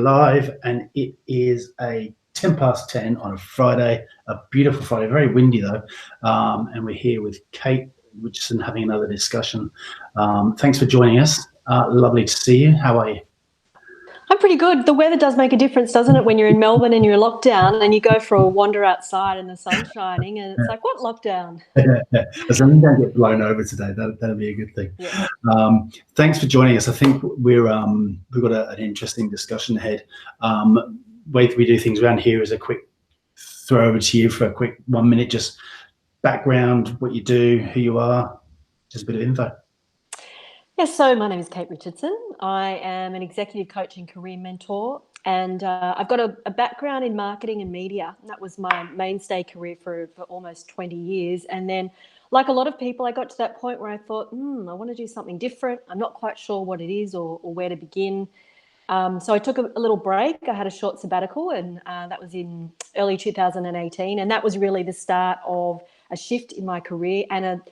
live, and it is a 10 past 10 on a Friday, a beautiful Friday, very windy though, and we're here with Kate Richardson having another discussion. Thanks for joining us. Lovely to see you. How are you? I'm pretty good. The weather does make a difference, doesn't it, when you're in Melbourne and you're locked down and you go for a wander outside and the sun's shining and it's like, what lockdown? As long as you don't get blown over today, that'll be a good thing. Yeah. Thanks for joining us. I think we've got an interesting discussion ahead. Way we do things around here is a quick throw over to you for a quick 1 minute, just background, what you do, who you are, just a bit of info. Yes, so my name is Kate Richardson. I am an executive coach and career mentor, and I've got a background in marketing and media. That was my mainstay career for almost 20 years. And then, like a lot of people, I got to that point where I thought, I want to do something different. I'm not quite sure what it is or where to begin. So I took a little break. I had a short sabbatical, and that was in early 2018. And that was really the start of a shift in my career and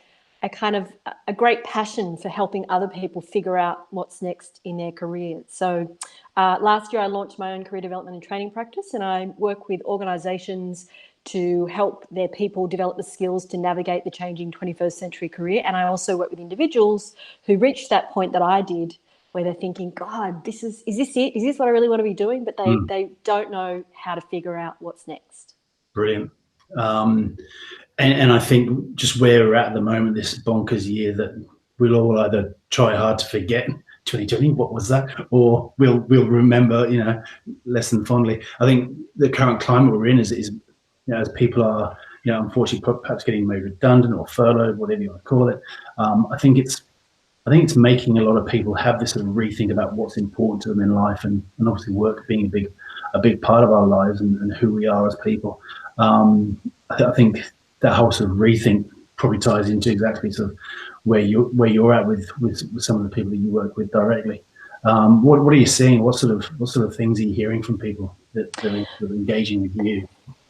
a great passion for helping other people figure out what's next in their career. So last year I launched my own career development and training practice, and I work with organisations to help their people develop the skills to navigate the changing 21st century career. And I also work with individuals who reached that point that I did, where they're thinking, God, is this it? Is this what I really want to be doing? But they don't know how to figure out what's next. Brilliant. And I think just where we're at the moment, this bonkers year, that we'll all either try hard to forget 2020, what was that, or we'll remember, less than fondly. I think the current climate we're in is as people are, unfortunately perhaps getting made redundant or furloughed, whatever you want to call it. I think it's making a lot of people have this sort of rethink about what's important to them in life, and obviously work being a big part of our lives and who we are as people. I think that whole sort of rethink probably ties into exactly sort of where you're at with some of the people that you work with directly. What are you seeing? What sort of things are you hearing from people that are sort of engaging with you?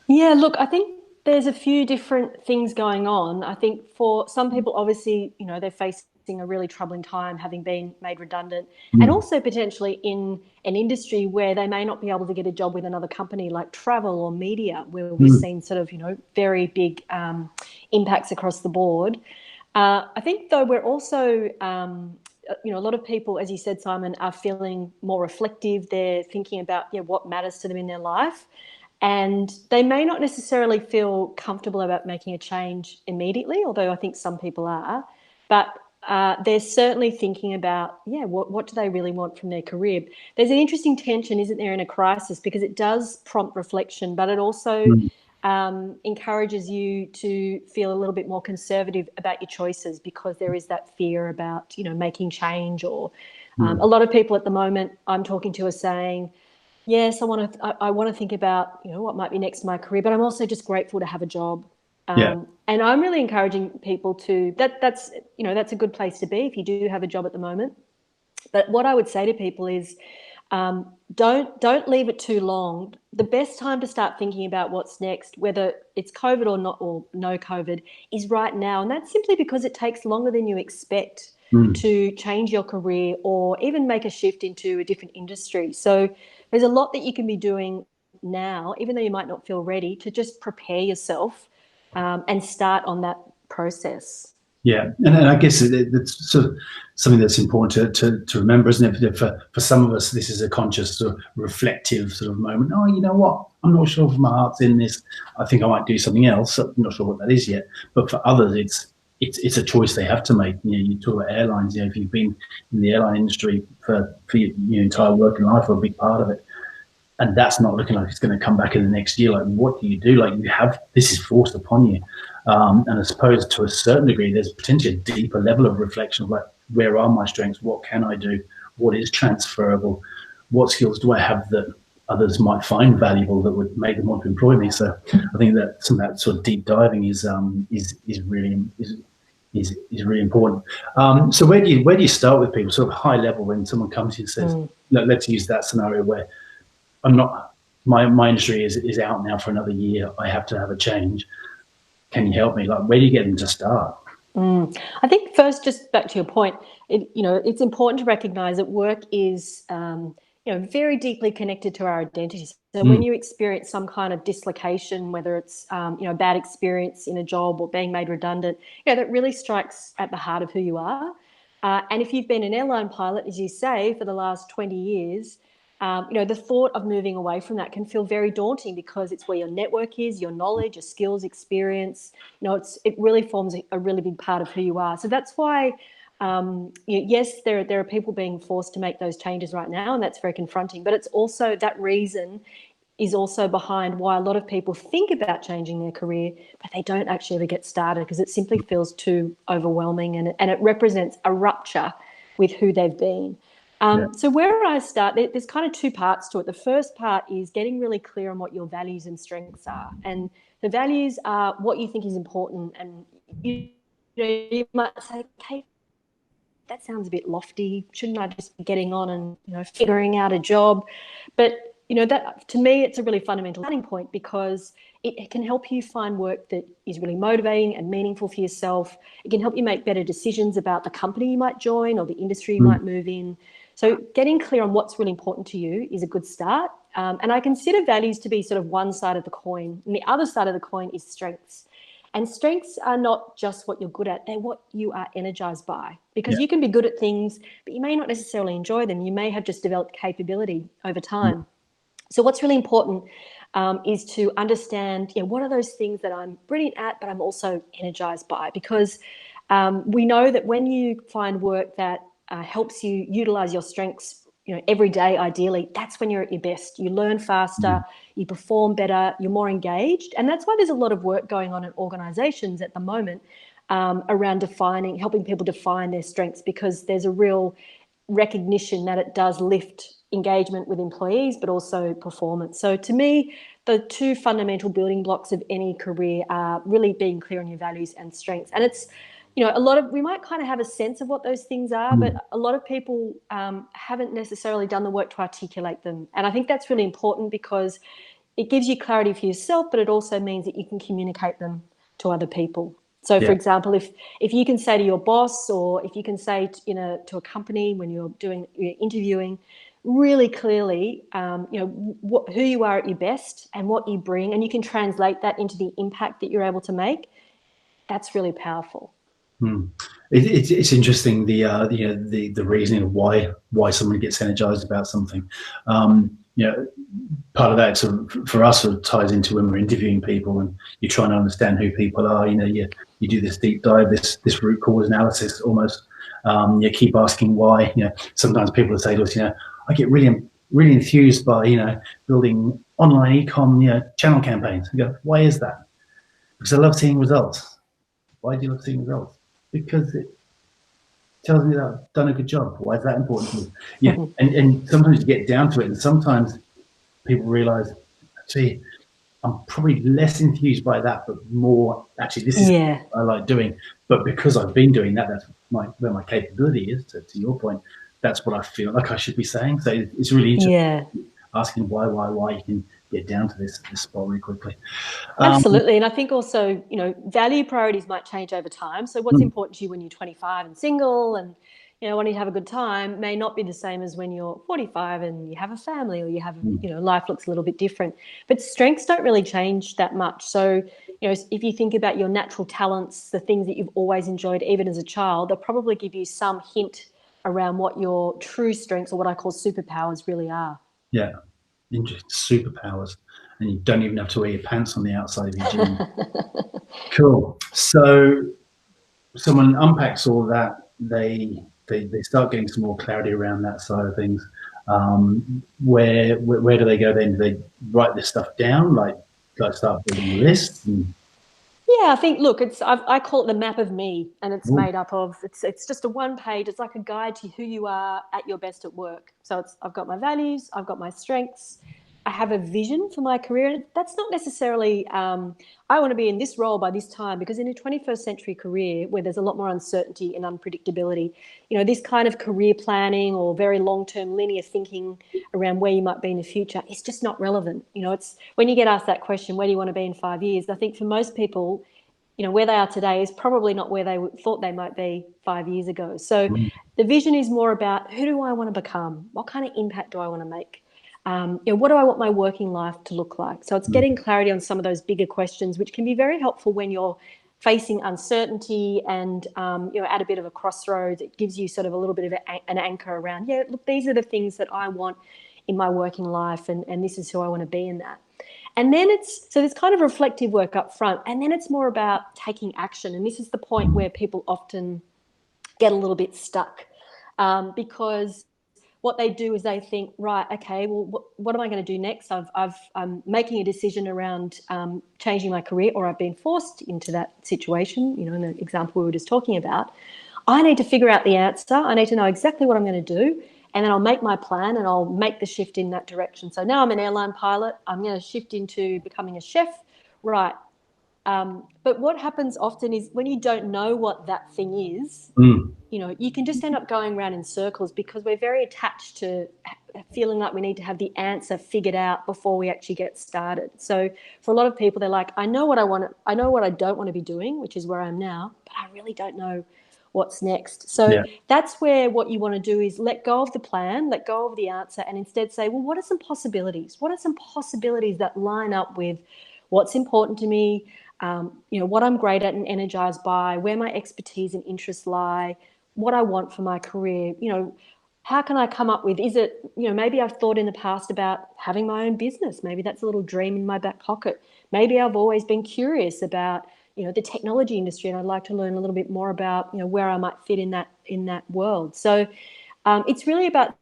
Yeah, look, I think there's a few different things going on. I think for some people, obviously, they're facing a really troubling time, having been made redundant, and also potentially in an industry where they may not be able to get a job with another company, like travel or media, where we've seen sort of, very big impacts across the board. I think, though, we're also, a lot of people, as you said, Simon, are feeling more reflective. They're thinking about what matters to them in their life. And they may not necessarily feel comfortable about making a change immediately, although I think some people are. But they're certainly thinking about, what do they really want from their career? There's an interesting tension, isn't there, in a crisis, because it does prompt reflection, but it also encourages you to feel a little bit more conservative about your choices, because there is that fear about, making change. Or a lot of people at the moment I'm talking to are saying, yes, I want to think about, what might be next in my career, but I'm also just grateful to have a job. And I'm really encouraging people to, that's a good place to be if you do have a job at the moment. But what I would say to people is, don't leave it too long. The best time to start thinking about what's next, whether it's COVID or not, or no COVID, is right now. And that's simply because it takes longer than you expect to change your career or even make a shift into a different industry. So there's a lot that you can be doing now, even though you might not feel ready, to just prepare yourself and start on that process. Yeah, and I guess it's sort of something that's important to remember, isn't it? For some of us, this is a conscious, sort of reflective sort of moment. Oh, you know what? I'm not sure if my heart's in this. I think I might do something else. I'm not sure what that is yet. But for others, it's a choice they have to make. You talk about airlines. If you've been in the airline industry for your entire working life, or a big part of it, and that's not looking like it's going to come back in the next year, like, what do you do? Like, this is forced upon you. And I suppose to a certain degree, there's potentially a deeper level of reflection of, like, where are my strengths? What can I do? What is transferable? What skills do I have that others might find valuable that would make them want to employ me? So I think that some of that sort of deep diving is really important. So where do you start with people, sort of high level, when someone comes to you and says, let's use that scenario where my industry is out now for another year. I have to have a change. Can you help me? Like, where do you get them to start? I think first, just back to your point, it's important to recognise that work is very deeply connected to our identity. So when you experience some kind of dislocation, whether it's, a bad experience in a job or being made redundant, that really strikes at the heart of who you are. And if you've been an airline pilot, as you say, for the last 20 years, the thought of moving away from that can feel very daunting because it's where your network is, your knowledge, your skills, experience. It really forms a really big part of who you are. So that's why, yes, there are people being forced to make those changes right now, and that's very confronting. But it's also that reason is also behind why a lot of people think about changing their career, but they don't actually ever get started because it simply feels too overwhelming, and it represents a rupture with who they've been. So where I start, there's kind of two parts to it. The first part is getting really clear on what your values and strengths are. And the values are what you think is important. And you might say, Kate, that sounds a bit lofty. Shouldn't I just be getting on and, figuring out a job? But, that to me, it's a really fundamental starting point because it can help you find work that is really motivating and meaningful for yourself. It can help you make better decisions about the company you might join or the industry you might move in. So getting clear on what's really important to you is a good start. And I consider values to be sort of one side of the coin. And the other side of the coin is strengths. And strengths are not just what you're good at, they're what you are energized by. Because you can be good at things, but you may not necessarily enjoy them. You may have just developed capability over time. So what's really important is to understand, what are those things that I'm brilliant at, but I'm also energized by? Because we know that when you find work that helps you utilize your strengths, every day, ideally, that's when you're at your best. You learn faster, you perform better, you're more engaged. And that's why there's a lot of work going on in organizations at the moment around helping people define their strengths, because there's a real recognition that it does lift engagement with employees, but also performance. So to me, the two fundamental building blocks of any career are really being clear on your values and strengths. And it's, we might kind of have a sense of what those things are, but a lot of people haven't necessarily done the work to articulate them. And I think that's really important because it gives you clarity for yourself, but it also means that you can communicate them to other people. So, for example, if you can say to your boss, or if you can say to a company when you're interviewing, really clearly, who you are at your best and what you bring, and you can translate that into the impact that you're able to make, that's really powerful. It's interesting the reasoning of why someone gets energized about something. Part of that for us sort of ties into when we're interviewing people and you're trying to understand who people are. You do this deep dive, this root cause analysis almost. You keep asking why. Sometimes people will say to us, I get really enthused by building online e-com channel campaigns. You go, why is that? Because I love seeing results. Why do you love seeing results? Because it tells me that I've done a good job. Why is that important to me? Yeah, and sometimes you get down to it, and sometimes people realize, actually, I'm probably less enthused by that, but more, actually, this is what I like doing. But because I've been doing that, that's where my capability is, to your point. That's what I feel like I should be saying. So it's really interesting asking why you can get down to this spot really quickly. Absolutely. And I think also, value priorities might change over time. So what's important to you when you're 25 and single and, wanting to have a good time may not be the same as when you're 45 and you have a family, or you have, life looks a little bit different. But strengths don't really change that much. So, if you think about your natural talents, the things that you've always enjoyed, even as a child, they'll probably give you some hint around what your true strengths, or what I call superpowers, really are. Yeah, interesting. Superpowers. And you don't even have to wear your pants on the outside of your jeans. Cool. So someone unpacks all that, they start getting some more clarity around that side of things. Where do they go then? Do they write this stuff down, like start building lists? Yeah, I think, look, I call it the map of me, and it's made up of, it's just a one page. It's like a guide to who you are at your best at work. So I've got my values, I've got my strengths, I have a vision for my career. And that's not necessarily, I want to be in this role by this time, because in a 21st century career where there's a lot more uncertainty and unpredictability, this kind of career planning or very long-term linear thinking around where you might be in the future is just not relevant. It's when you get asked that question, where do you want to be in 5 years? I think for most people, where they are today is probably not where they thought they might be 5 years ago. So the vision is more about, who do I want to become? What kind of impact do I want to make? What do I want my working life to look like? So it's getting clarity on some of those bigger questions, which can be very helpful when you're facing uncertainty and, at a bit of a crossroads. It gives you sort of a little bit of an anchor around, look, these are the things that I want in my working life, and this is who I want to be in that. And then so there's kind of reflective work up front, and then it's more about taking action. And this is the point where people often get a little bit stuck, because what they do is they think, right, okay, well, what am I going to do next? I'm making a decision around changing my career, or I've been forced into that situation, in the example we were just talking about. I need to figure out the answer. I need to know exactly what I'm going to do, and then I'll make my plan and I'll make the shift in that direction. So now I'm an airline pilot. I'm going to shift into becoming a chef, right? But what happens often is, when you don't know what that thing is, you can just end up going around in circles, because we're very attached to feeling like we need to have the answer figured out before we actually get started. So for a lot of people, they're like, I know what I want. I know what I don't want to be doing, which is where I am now, but I really don't know what's next. So that's where what you want to do is let go of the plan, let go of the answer, and instead say, well, what are some possibilities? What are some possibilities that line up with what's important to me, what I'm great at and energized by, where my expertise and interests lie, what I want for my career. How can I come up with, is it, maybe I've thought in the past about having my own business. Maybe that's a little dream in my back pocket. Maybe I've always been curious about, the technology industry, and I'd like to learn a little bit more about, where I might fit in that world. So it's really about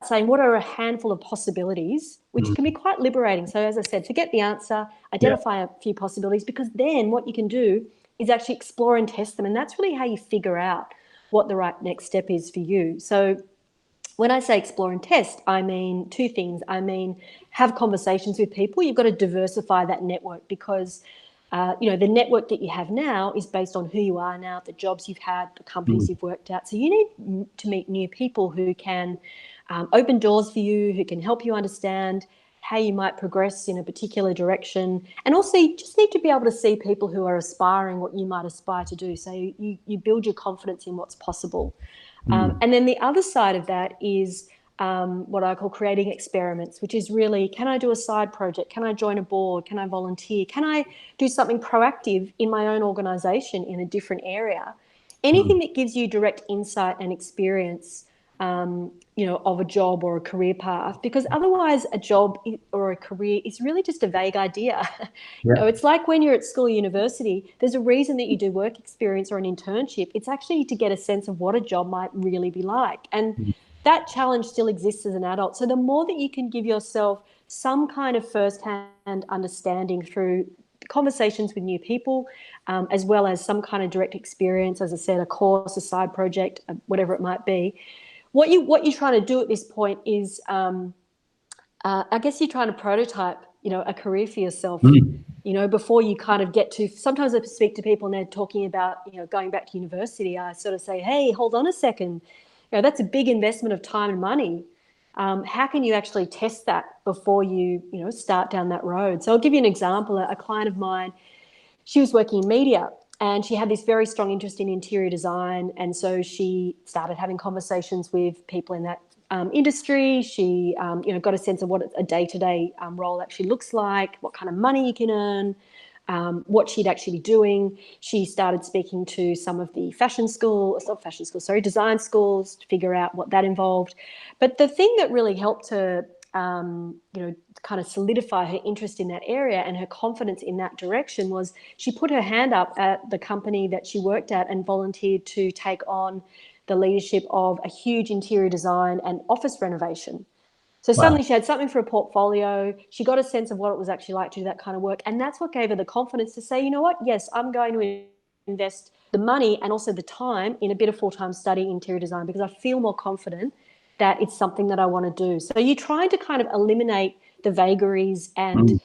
saying, what are a handful of possibilities, which can be quite liberating. So as I said, forget the answer, identify a few possibilities, because then what you can do is actually explore and test them. And that's really how you figure out what the right next step is for you. So when I say explore and test, I mean two things. I mean, have conversations with people. You've got to diversify that network, because the network that you have now is based on who you are now, the jobs you've had, the companies you've worked at. So you need to meet new people who can open doors for you, who can help you understand how you might progress in a particular direction. And also, you just need to be able to see people who are aspiring what you might aspire to do. So you build your confidence in what's possible. And then the other side of that is what I call creating experiments, which is really, can I do a side project? Can I join a board? Can I volunteer? Can I do something proactive in my own organisation in a different area? Anything that gives you direct insight and experience, of a job or a career path, because otherwise a job or a career is really just a vague idea. It's like when you're at school or university, there's a reason that you do work experience or an internship. It's actually to get a sense of what a job might really be like. And that challenge still exists as an adult. So the more that you can give yourself some kind of first-hand understanding through conversations with new people, as well as some kind of direct experience, as I said, a course, a side project, whatever it might be, what you're trying to do at this point is, I guess you're trying to prototype, a career for yourself, before you kind of get to. Sometimes I speak to people and they're talking about, going back to university. I sort of say, hey, hold on a second. That's a big investment of time and money. How can you actually test that before you, start down that road? So I'll give you an example. A client of mine, she was working in media, and she had this very strong interest in interior design. And so she started having conversations with people in that industry. She, got a sense of what a day-to-day role actually looks like, what kind of money you can earn, what she'd actually be doing. She started speaking to some of the design schools to figure out what that involved. But the thing that really helped her, kind of solidify her interest in that area and her confidence in that direction was she put her hand up at the company that she worked at and volunteered to take on the leadership of a huge interior design and office renovation. So suddenly she had something for a portfolio. She got a sense of what it was actually like to do that kind of work. And that's what gave her the confidence to say, you know what, yes, I'm going to invest the money and also the time in a bit of full-time study in interior design, because I feel more confident that it's something that I want to do. So you're trying to kind of eliminate the vagaries and,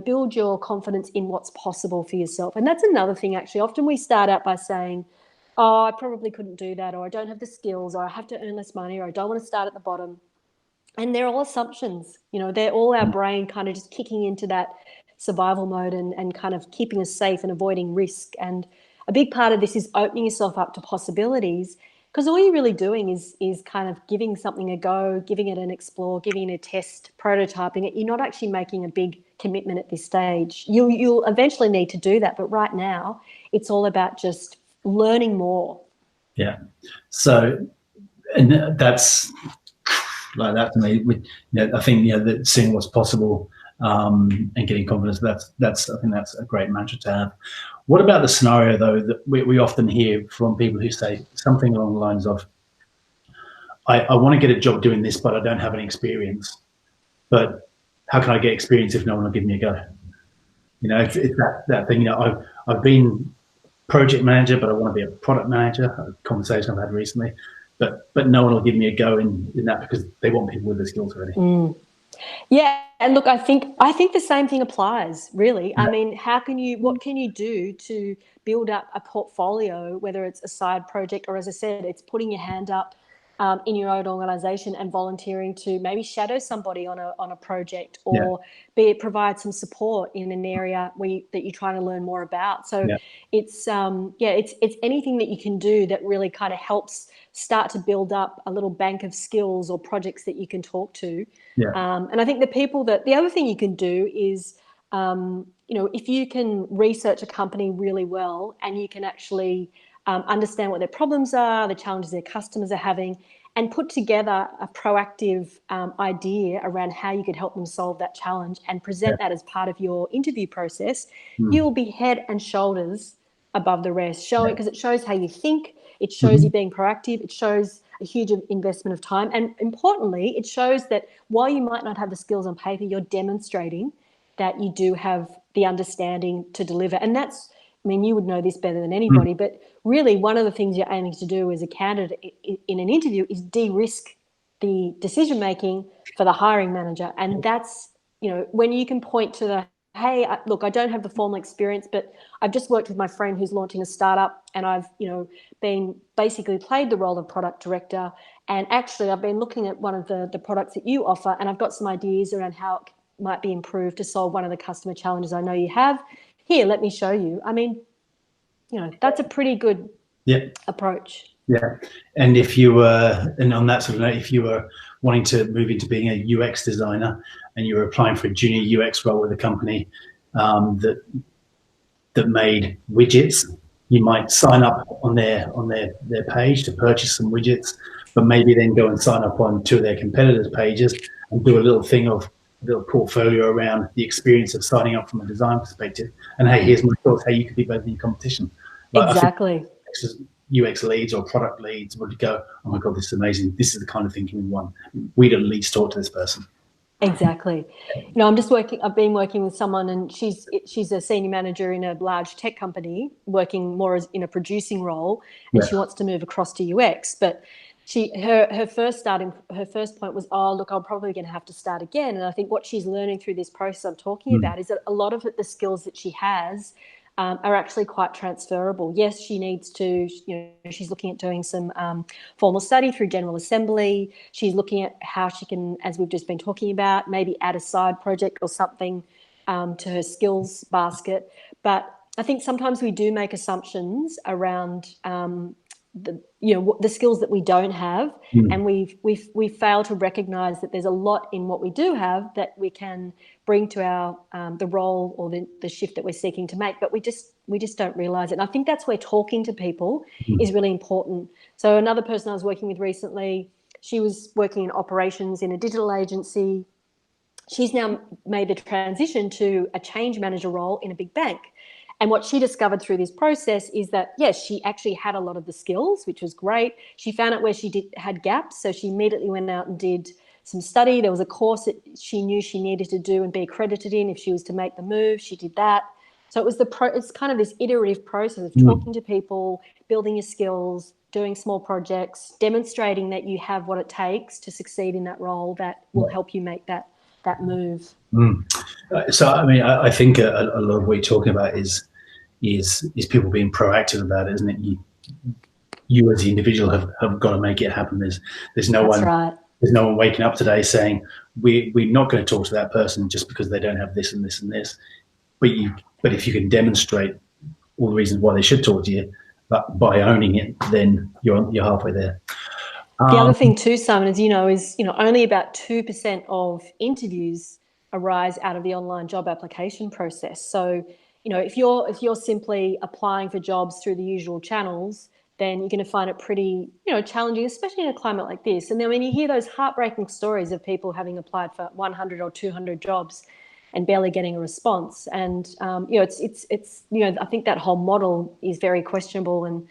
build your confidence in what's possible for yourself. And that's another thing, actually. Often we start out by saying, oh, I probably couldn't do that, or I don't have the skills, or I have to earn less money, or I don't want to start at the bottom. And they're all assumptions. They're all our brain kind of just kicking into that survival mode and kind of keeping us safe and avoiding risk. And a big part of this is opening yourself up to possibilities, because all you're really doing is kind of giving something a go, giving it an explore, giving it a test, prototyping it. You're not actually making a big commitment at this stage. You'll eventually need to do that, but right now it's all about just learning more. Yeah. So, and that's like that to me. I think that seeing what's possible and getting confidence. I think that's a great mantra to have. What about the scenario though that we often hear from people who say something along the lines of, I want to get a job doing this, but I don't have any experience. But how can I get experience if no one will give me a go? It's that thing. I've been project manager, but I want to be a product manager. A conversation I've had recently, but no one will give me a go in that because they want people with the skills already. Yeah, and look, I think the same thing applies, really. I mean, what can you do to build up a portfolio, whether it's a side project or, as I said, it's putting your hand up in your own organisation and volunteering to maybe shadow somebody on a project, or be it provide some support in an area that you're trying to learn more about. So it's anything that you can do that really kind of helps start to build up a little bank of skills or projects that you can talk to. And I think the other thing you can do is, if you can research a company really well and you can actually understand what their problems are, the challenges their customers are having, and put together a proactive idea around how you could help them solve that challenge and present that as part of your interview process, you will be head and shoulders above the rest, because it shows how you think, it shows you being proactive, it shows a huge investment of time, and importantly, it shows that while you might not have the skills on paper, you're demonstrating that you do have the understanding to deliver. And that's, I mean, you would know this better than anybody, but really one of the things you're aiming to do as a candidate in an interview is de-risk the decision-making for the hiring manager. And that's, when you can point to the, hey, look, I don't have the formal experience, but I've just worked with my friend who's launching a startup, and I've, been basically played the role of product director. And actually, I've been looking at one of the products that you offer, and I've got some ideas around how it might be improved to solve one of the customer challenges I know you have. Here, let me show you. I mean, that's a pretty good approach. Yeah. And if you were, and on that sort of note, if you were wanting to move into being a UX designer and you were applying for a junior UX role with a company that made widgets, you might sign up on their page to purchase some widgets, but maybe then go and sign up on two of their competitors' pages and do a little portfolio around the experience of signing up from a design perspective. And hey, here's my thoughts how you could be better than your competition. Exactly. UX leads or product leads would go, oh my God, this is amazing. This is the kind of thinking we want. We'd at least talk to this person. Exactly. I've been working with someone, and she's a senior manager in a large tech company, working more as in a producing role, and she wants to move across to UX. But her first point was, oh, look, I'm probably going to have to start again. And I think what she's learning through this process I'm talking about is that a lot of the skills that she has are actually quite transferable. Yes, she needs to, she's looking at doing some formal study through General Assembly. She's looking at how she can, as we've just been talking about, maybe add a side project or something to her skills basket. But I think sometimes we do make assumptions around the skills that we don't have, and we fail to recognise that there's a lot in what we do have that we can bring to our the role or the shift that we're seeking to make, but we just don't realise it. And I think that's where talking to people is really important. So another person I was working with recently, she was working in operations in a digital agency. She's now made the transition to a change manager role in a big bank. And what she discovered through this process is that, yes, she actually had a lot of the skills, which was great. She found out where she had gaps, so she immediately went out and did some study. There was a course that she knew she needed to do and be accredited in if she was to make the move. She did that. So it was it's kind of this iterative process of talking to people, building your skills, doing small projects, demonstrating that you have what it takes to succeed in that role that will help you make that move. So, I mean, I think a lot of what you're talking about is people being proactive about it, isn't it? You as the individual have got to make it happen. There's no one. Right. There's no one waking up today saying we're not going to talk to that person just because they don't have this and this and this. but if you can demonstrate all the reasons why they should talk to you, but by owning it, then you're halfway there. The other thing too, Simon, as you know, is only about 2% of interviews arise out of the online job application process. So, if you're simply applying for jobs through the usual channels, then you're going to find it pretty, challenging, especially in a climate like this. And then when you hear those heartbreaking stories of people having applied for 100 or 200 jobs and barely getting a response, and it's I think that whole model is very questionable and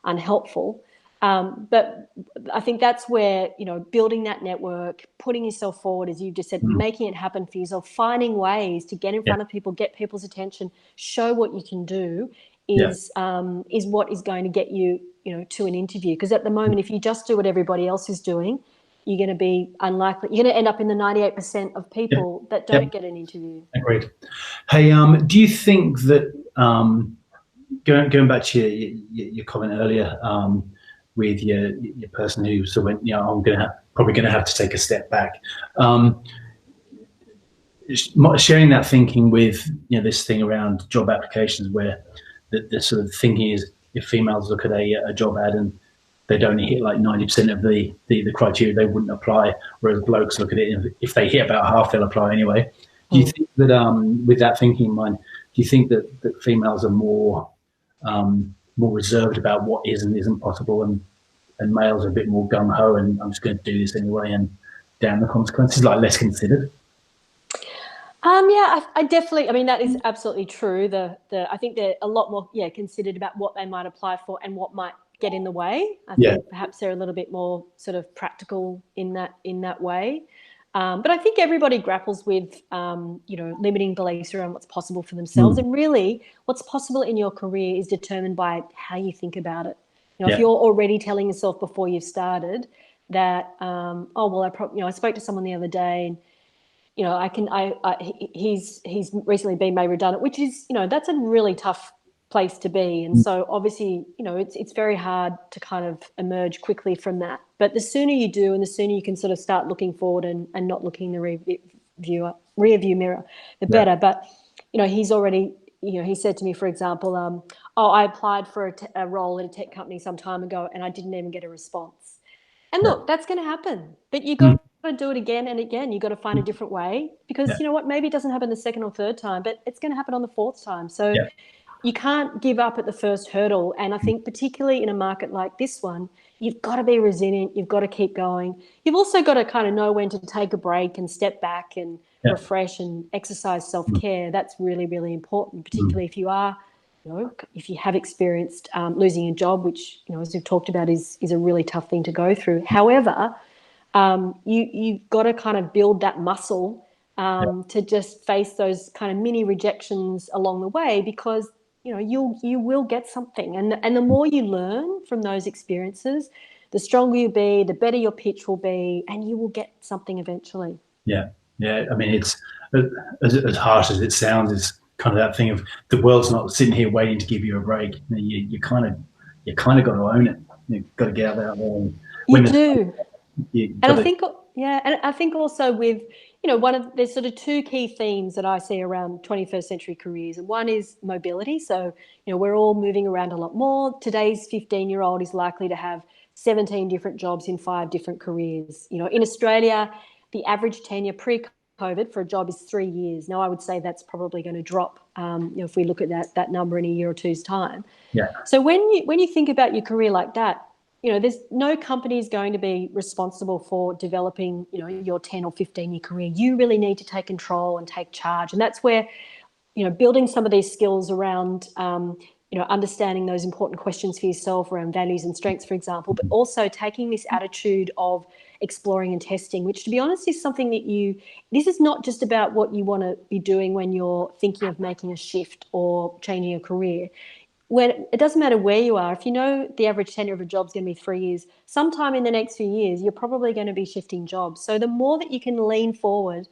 unhelpful. But I think that's where, building that network, putting yourself forward, as you just said, making it happen for yourself, finding ways to get in front of people, get people's attention, show what you can do is what is going to get you, to an interview. Because at the moment, if you just do what everybody else is doing, you're going to be unlikely. You're going to end up in the 98% of people that don't get an interview. Agreed. Hey, do you think that going back to your comment earlier, with your person who sort of went, I'm probably going to have to take a step back. Sharing that thinking with this thing around job applications, where the sort of thinking is, if females look at a job ad and they don't hit like 90% of the criteria, they wouldn't apply. Whereas blokes look at it, and if they hit about half, they'll apply anyway. Do you think that with that thinking in mind, do you think that females are more reserved about what is and isn't possible, and males are a bit more gung ho and I'm just going to do this anyway, and damn the consequences, like less considered? I definitely. I mean, that is absolutely true. I think they're a lot more considered about what they might apply for and what might get in the way. I think perhaps they're a little bit more sort of practical in that way. But I think everybody grapples with limiting beliefs around what's possible for themselves, and really what's possible in your career is determined by how you think about it. If you're already telling yourself before you've started that, I spoke to someone the other day, and he's recently been made redundant, which is, that's a really tough place to be. And so obviously, it's very hard to kind of emerge quickly from that. But the sooner you do, and the sooner you can sort of start looking forward and not looking in the rear view mirror, the better. But, he's already, he said to me, for example, I applied for a role at a tech company some time ago and I didn't even get a response. And look, that's going to happen, but you got to do it again and again. You got to find a different way, because you know what, maybe it doesn't happen the second or third time, but it's going to happen on the fourth time. So you can't give up at the first hurdle. And I think particularly in a market like this one, you've got to be resilient. You've got to keep going. You've also got to kind of know when to take a break and step back and refresh and exercise self-care. That's really, really important, particularly if you are, if you have experienced losing a job, which, as we've talked about, is a really tough thing to go through. However, you've got to kind of build that muscle to just face those kind of mini rejections along the way, because you will get something, and the more you learn from those experiences, the stronger you'll be, the better your pitch will be, and you will get something eventually. I mean, it's as harsh as it sounds, it's kind of that thing of the world's not sitting here waiting to give you a break. You kind of got to own it. You've got to get out there. And you do. And I think also with, there's sort of two key themes that I see around 21st century careers. And one is mobility. So, we're all moving around a lot more. Today's 15-year-old is likely to have 17 different jobs in 5 different careers. In Australia, the average tenure pre-COVID for a job is 3 years. Now, I would say that's probably going to drop if we look at that number in a year or two's time. So when you think about your career like that, there's no company is going to be responsible for developing, your 10 or 15-year career. You really need to take control and take charge. And that's where, building some of these skills around, understanding those important questions for yourself around values and strengths, for example, but also taking this attitude of exploring and testing, which, to be honest, is something that this is not just about what you want to be doing when you're thinking of making a shift or changing your career. When it doesn't matter where you are, if you know the average tenure of a job is going to be 3 years, sometime in the next few years, you're probably going to be shifting jobs. So the more that you can lean forward,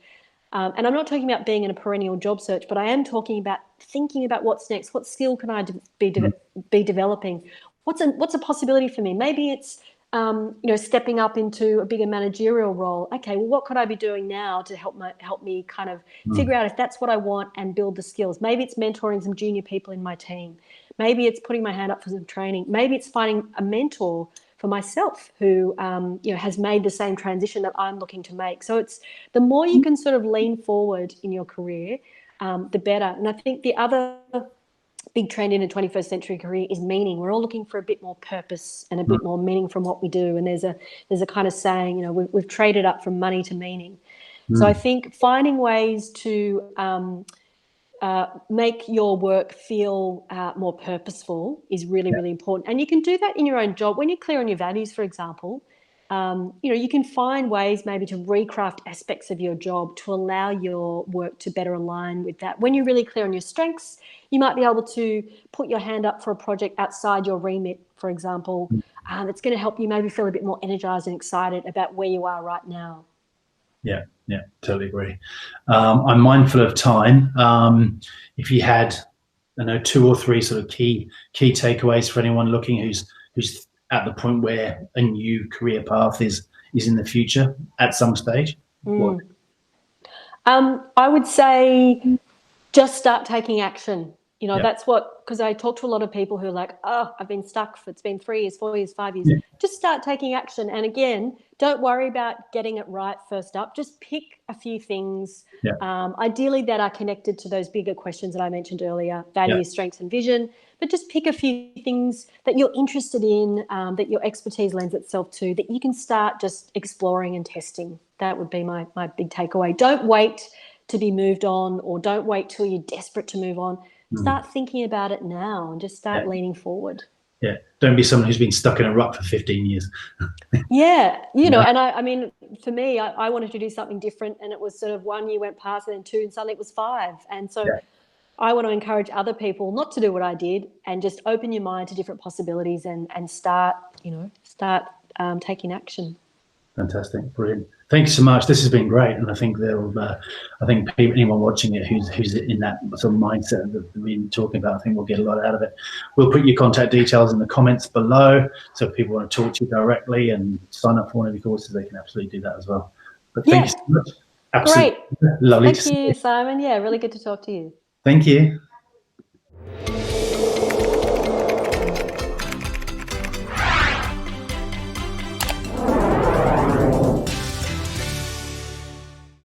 and I'm not talking about being in a perennial job search, but I am talking about thinking about what's next. What skill can I be developing? What's a possibility for me? Maybe it's stepping up into a bigger managerial role. Okay, well, what could I be doing now to help me kind of figure out if that's what I want and build the skills? Maybe it's mentoring some junior people in my team. Maybe it's putting my hand up for some training. Maybe it's finding a mentor for myself who has made the same transition that I'm looking to make. So it's the more you can sort of lean forward in your career, the better. And I think the other big trend in a 21st century career is meaning. We're all looking for a bit more purpose and a bit more meaning from what we do. And there's a kind of saying, we've traded up from money to meaning. So I think finding ways to make your work feel more purposeful is really, really important. And you can do that in your own job. When you're clear on your values, for example, you can find ways maybe to recraft aspects of your job to allow your work to better align with that. When you're really clear on your strengths, you might be able to put your hand up for a project outside your remit, for example. It's going to help you maybe feel a bit more energized and excited about where you are right now. Yeah, totally agree. I'm mindful of time. If you had, 2 or 3 sort of key takeaways for anyone looking who's at the point where a new career path is in the future at some stage, what? I would say just start taking action. That's because I talk to a lot of people who are like, oh, I've been stuck it's been 3 years, 4 years, 5 years. Just start taking action. And again, don't worry about getting it right first up. Just pick a few things, ideally that are connected to those bigger questions that I mentioned earlier, values, strengths and vision. But just pick a few things that you're interested in, that your expertise lends itself to, that you can start just exploring and testing. That would be my big takeaway. Don't wait to be moved on, or don't wait till you're desperate to move on. Start thinking about it now and just start leaning forward. Yeah, don't be someone who's been stuck in a rut for 15 years. And I mean, for me, I wanted to do something different, and it was sort of 1 year went past, and then 2, and suddenly it was 5. And so I want to encourage other people not to do what I did and just open your mind to different possibilities and start taking action. Fantastic, brilliant. Thank you so much. This has been great, and I think anyone watching it who's in that sort of mindset that we've been talking about, I think we'll get a lot out of it. We'll put your contact details in the comments below, so if people want to talk to you directly and sign up for one of your courses, they can absolutely do that as well. But thank you so much. Absolutely. Great. Lovely. Thank you, Simon. Yeah, really good to talk to you. Thank you.